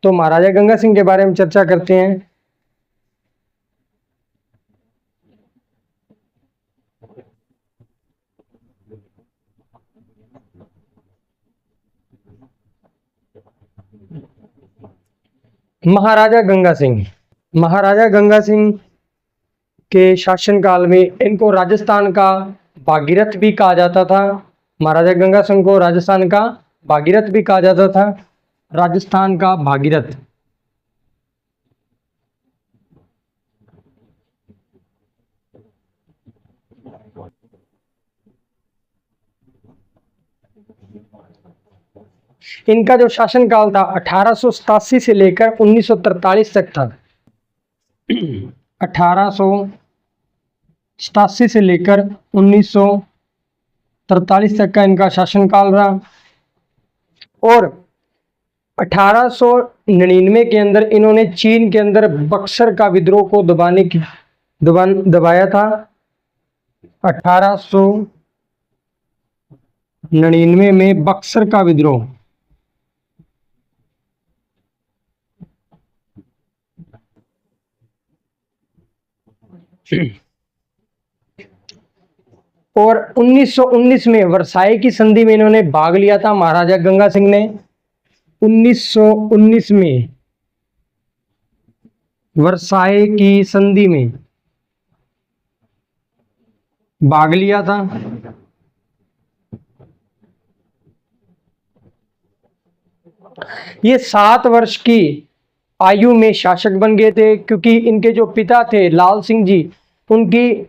तो महाराजा गंगा सिंह के बारे में चर्चा करते हैं। महाराजा गंगा सिंह, महाराजा गंगा सिंह के शासनकाल में इनको राजस्थान का भागीरथ भी कहा जाता था। महाराजा गंगा सिंह को राजस्थान का भागीरथ भी कहा जाता था। राजस्थान का भागीरथ। इनका जो शासनकाल था 1887 से लेकर 1943 तक था। 1887 से लेकर 1943 तक का इनका शासनकाल रहा। और 1899 के अंदर इन्होंने चीन के अंदर बक्सर का विद्रोह को दबाया था। 1899 में बक्सर का विद्रोह। और 1919 में वर्साई की संधि में इन्होंने भाग लिया था। महाराजा गंगा सिंह ने 1919 में वर्साई की संधि में भाग लिया था। ये 7 वर्ष की आयु में शासक बन गए थे, क्योंकि इनके जो पिता थे लाल सिंह जी, उनकी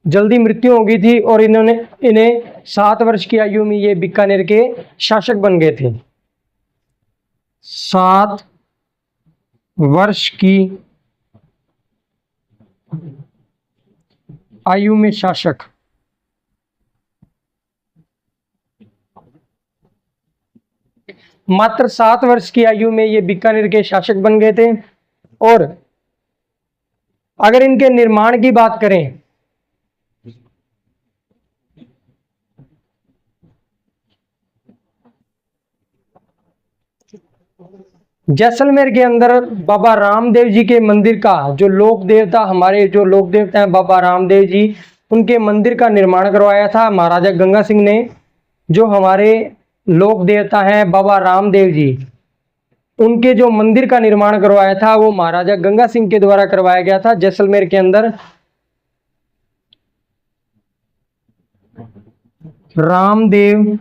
जल्दी मृत्यु हो गई थी और इन्हें 7 वर्ष की आयु में ये बीकानेर के शासक बन गए थे। 7 वर्ष की आयु में शासक। मात्र 7 वर्ष की आयु में ये बीकानेर के शासक बन गए थे। और अगर इनके निर्माण की बात करें, जैसलमेर के अंदर बाबा रामदेव जी के मंदिर का जो लोक देवता, हमारे जो लोक देवता हैं बाबा रामदेव जी, उनके मंदिर का निर्माण करवाया था महाराजा गंगा सिंह ने। जो हमारे लोक देवता हैं बाबा रामदेव जी, उनके जो मंदिर का निर्माण करवाया था वो महाराजा गंगा सिंह के द्वारा करवाया गया था जैसलमेर के अंदर। रामदेव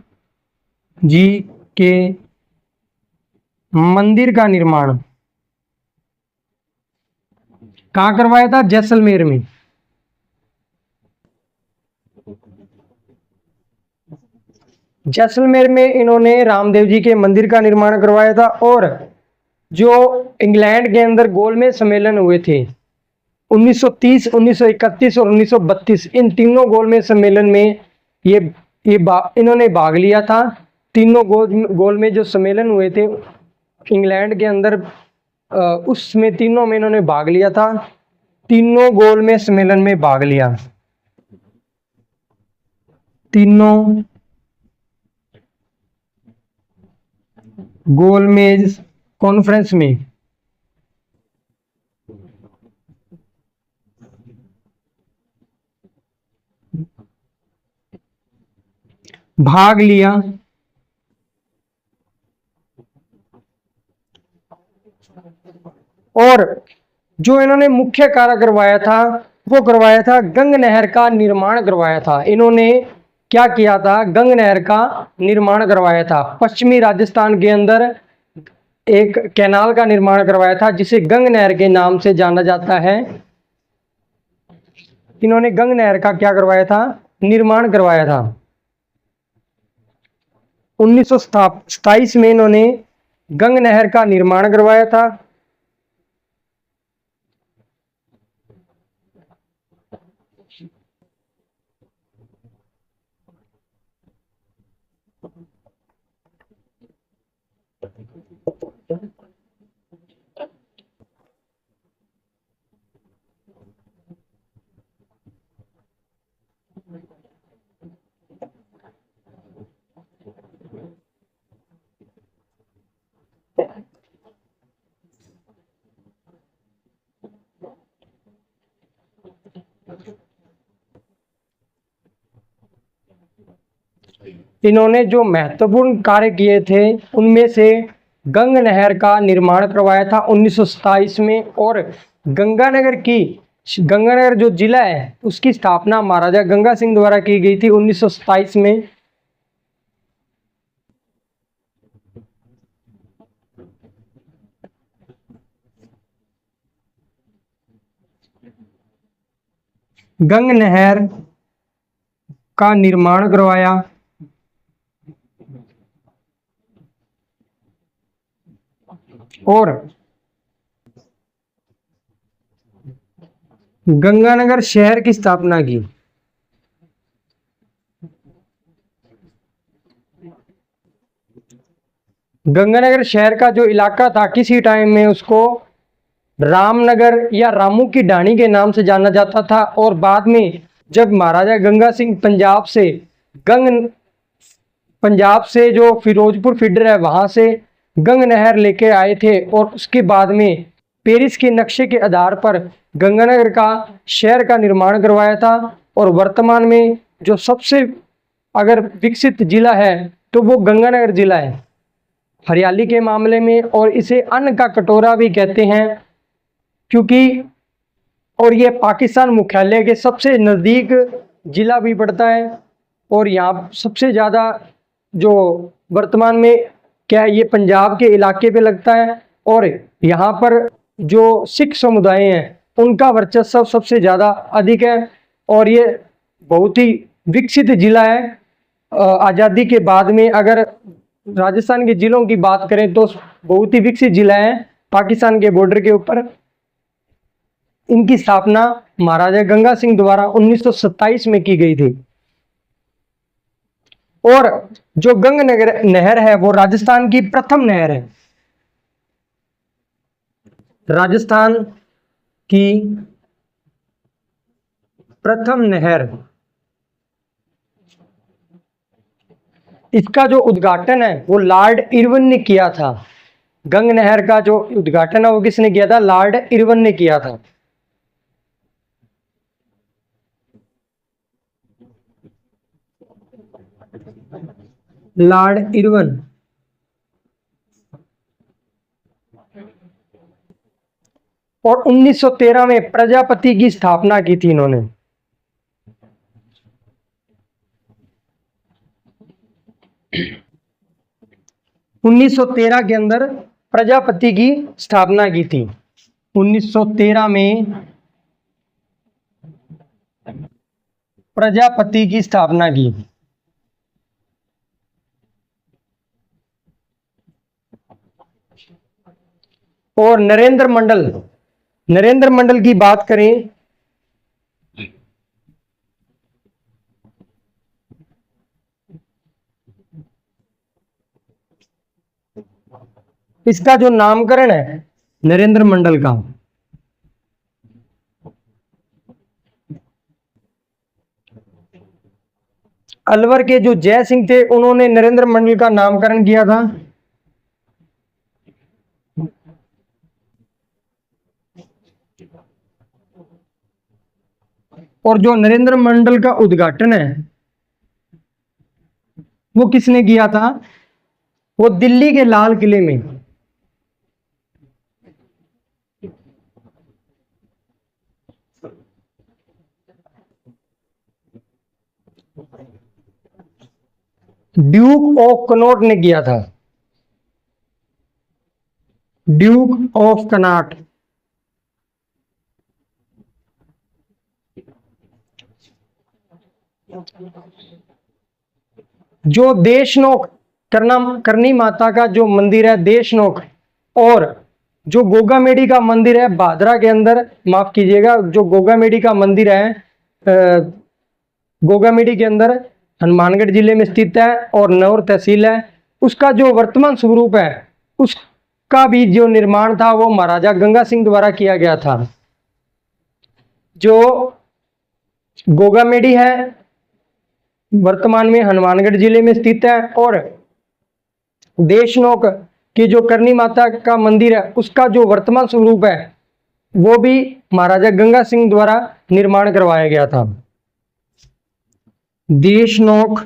जी के मंदिर का निर्माण कहाँ करवाया था? जैसलमेर में। जैसलमेर में इन्होंने रामदेव जी के मंदिर का निर्माण करवाया था। और जो इंग्लैंड के अंदर गोलमेज सम्मेलन हुए थे 1930, 1931 और 1932, इन तीनों गोलमेज सम्मेलन में इन्होंने भाग लिया था। तीनों गोलमेज जो सम्मेलन हुए थे इंग्लैंड के अंदर, उसमें तीनों में इन्होंने भाग लिया था। तीनों गोलमेज सम्मेलन में भाग लिया। तीनों गोलमेज कॉन्फ्रेंस में भाग लिया। और जो इन्होंने मुख्य कार्य करवाया था वो करवाया था गंग नहर का निर्माण करवाया था। इन्होंने क्या किया था? गंग नहर का निर्माण करवाया था। पश्चिमी राजस्थान के अंदर एक कैनाल का निर्माण करवाया था जिसे गंग नहर के नाम से जाना जाता है। इन्होंने गंग नहर का क्या करवाया था? निर्माण करवाया था। 1927 में इन्होंने गंग नहर का निर्माण करवाया था। इन्होंने जो महत्वपूर्ण कार्य किए थे उनमें से गंग नहर का निर्माण करवाया था 1927 में, और गंगानगर जो जिला है उसकी स्थापना महाराजा गंगा सिंह द्वारा की गई थी 1927 में। गंग नहर का निर्माण करवाया और गंगानगर शहर की स्थापना की। गंगानगर शहर का जो इलाका था किसी टाइम में उसको रामनगर या रामू की ढाणी के नाम से जाना जाता था, और बाद में जब महाराजा गंगा सिंह पंजाब से जो फिरोजपुर फीडर है वहां से गंग नहर लेके आए थे, और उसके बाद में पेरिस के नक्शे के आधार पर गंगानगर का शहर का निर्माण करवाया था। और वर्तमान में जो सबसे अगर विकसित जिला है तो वो गंगानगर जिला है हरियाली के मामले में, और इसे अन्न का कटोरा भी कहते हैं क्योंकि, और ये पाकिस्तान मुख्यालय के सबसे नज़दीक जिला भी पड़ता है। और यहाँ सबसे ज़्यादा जो वर्तमान में क्या है, ये पंजाब के इलाके पे लगता है, और यहाँ पर जो सिख समुदाय हैं उनका वर्चस्व सबसे ज़्यादा अधिक है, और ये बहुत ही विकसित जिला है। आज़ादी के बाद में अगर राजस्थान के जिलों की बात करें तो बहुत ही विकसित जिला है पाकिस्तान के बॉर्डर के ऊपर। इनकी स्थापना महाराजा गंगा सिंह द्वारा 1927 में की गई थी। और जो गंग नहर है वो राजस्थान की प्रथम नहर है। राजस्थान की प्रथम नहर, इसका जो उद्घाटन है वो लॉर्ड इरविन ने किया था। गंग नहर का जो उद्घाटन है वो किसने किया था? लॉर्ड इरविन ने किया था। Lord Irwin. और 1913 में प्रजापति की स्थापना की थी इन्होंने। उन्नीस सौ तेरह के अंदर प्रजापति की स्थापना की थी। 1913 में प्रजापति की स्थापना की। और नरेंद्र मंडल की बात करें इसका जो नामकरण है नरेंद्र मंडल का, अलवर के जो जय सिंह थे उन्होंने नरेंद्र मंडल का नामकरण किया था। और जो नरेंद्र मंडल का उद्घाटन है वो किसने किया था? वो दिल्ली के लाल किले में। ड्यूक ऑफ कनॉट ने किया था। Duke of Connaught. जो देशनोक करनी माता का जो मंदिर है देशनोक, और जो गोगामेडी का मंदिर है भादरा के अंदर, माफ कीजिएगा, जो गोगामेडी का मंदिर है गोगामेडी के अंदर हनुमानगढ़ जिले में स्थित है और नौर तहसील है, उसका जो वर्तमान स्वरूप है उसका भी जो निर्माण था वो महाराजा गंगा सिंह द्वारा किया गया था। जो गोगामेडी है वर्तमान में हनुमानगढ़ जिले में स्थित है, और देशनोक की जो करनी माता का मंदिर है उसका जो वर्तमान स्वरूप है वो भी महाराजा गंगा सिंह द्वारा निर्माण करवाया गया था। देशनोक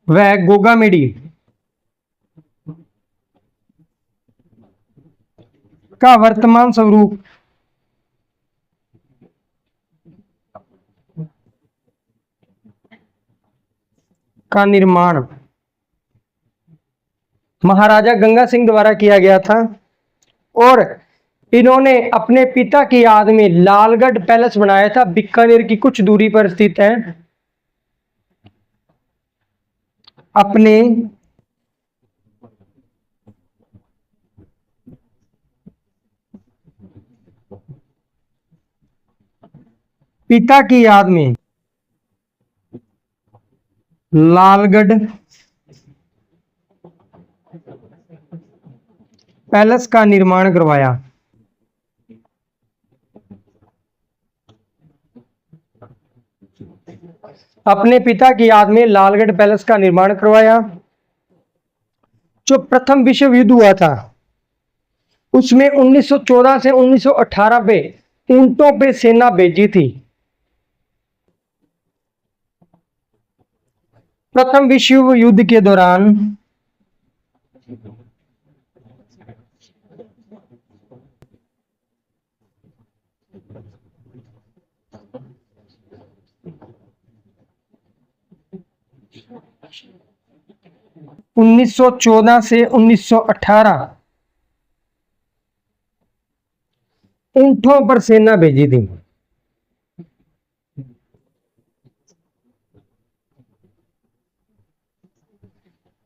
वह गोगामेडी का वर्तमान स्वरूप का निर्माण महाराजा गंगा सिंह द्वारा किया गया था और इन्होंने अपने पिता की याद में लालगढ़ पैलेस बनाया था, बीकानेर की कुछ दूरी पर स्थित है। अपने पिता की याद में लालगढ़ पैलेस का निर्माण करवाया। अपने पिता की याद में लालगढ़ पैलेस का निर्माण करवाया। जो प्रथम विश्व युद्ध हुआ था उसमें 1914 से 1918 पे ऊंटों पे सेना भेजी थी। प्रथम विश्व युद्ध के दौरान उन्नीस सौ 14 से 1918 ऊंटों पर सेना भेजी थी।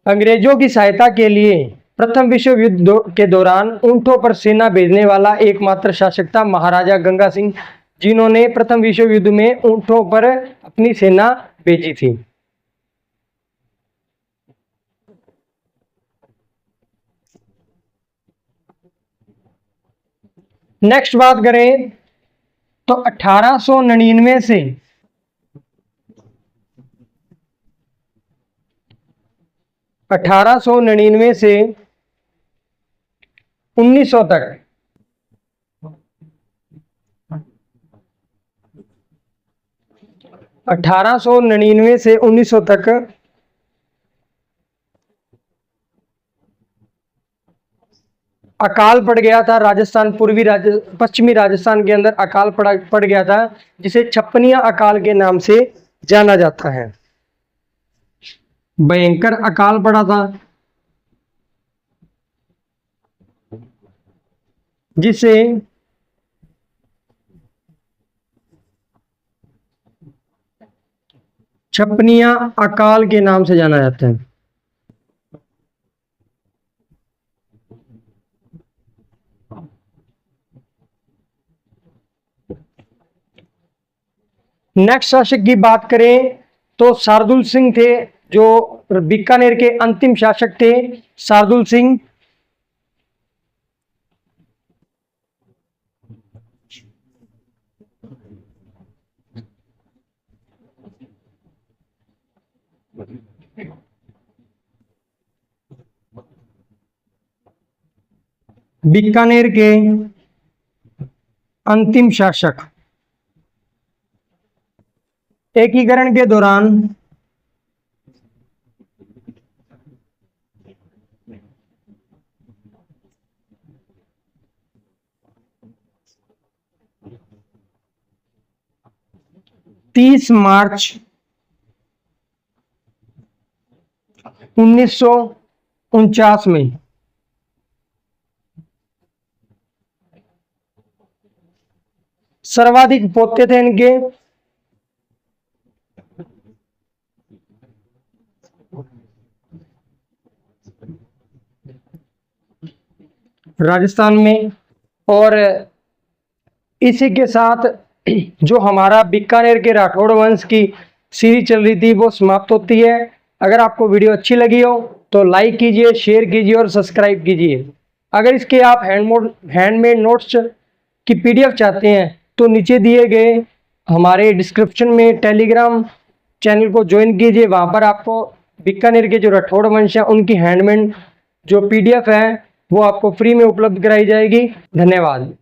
अंग्रेजों की सहायता के लिए प्रथम विश्व युद्ध के दौरान ऊंटों पर सेना भेजने वाला एकमात्र शासक था महाराजा गंगा सिंह, जिन्होंने प्रथम विश्व युद्ध में ऊंटों पर अपनी सेना भेजी थी। नेक्स्ट बात करें तो 1899 से 1900 तक 1899 से 1900 तक अकाल पड़ गया था। राजस्थान पश्चिमी राजस्थान के अंदर अकाल पड़ गया था, जिसे छप्पनिया अकाल के नाम से जाना जाता है। भयंकर अकाल पड़ा था जिसे छप्पनिया अकाल के नाम से जाना जाता है। नेक्स्ट शासक की बात करें तो शार्दुल सिंह थे, जो बीकानेर के अंतिम शासक थे। शार्दुल सिंह बीकानेर के अंतिम शासक एकीकरण के दौरान तीस मार्च 1949 में सर्वाधिक पोते थे इनके। राजस्थान में, और इसी के साथ जो हमारा बीकानेर के राठौड़ वंश की सीरीज चल रही थी वो समाप्त होती है। अगर आपको वीडियो अच्छी लगी हो तो लाइक कीजिए, शेयर कीजिए और सब्सक्राइब कीजिए। अगर इसके आप हैंडमेड नोट्स की पीडीएफ चाहते हैं तो नीचे दिए गए हमारे डिस्क्रिप्शन में टेलीग्राम चैनल को ज्वाइन कीजिए। वहाँ पर आपको बीकानेर के जो राठौड़ वंश है उनकी हैंडमेड जो पीडीएफ है वो आपको फ्री में उपलब्ध कराई जाएगी। धन्यवाद।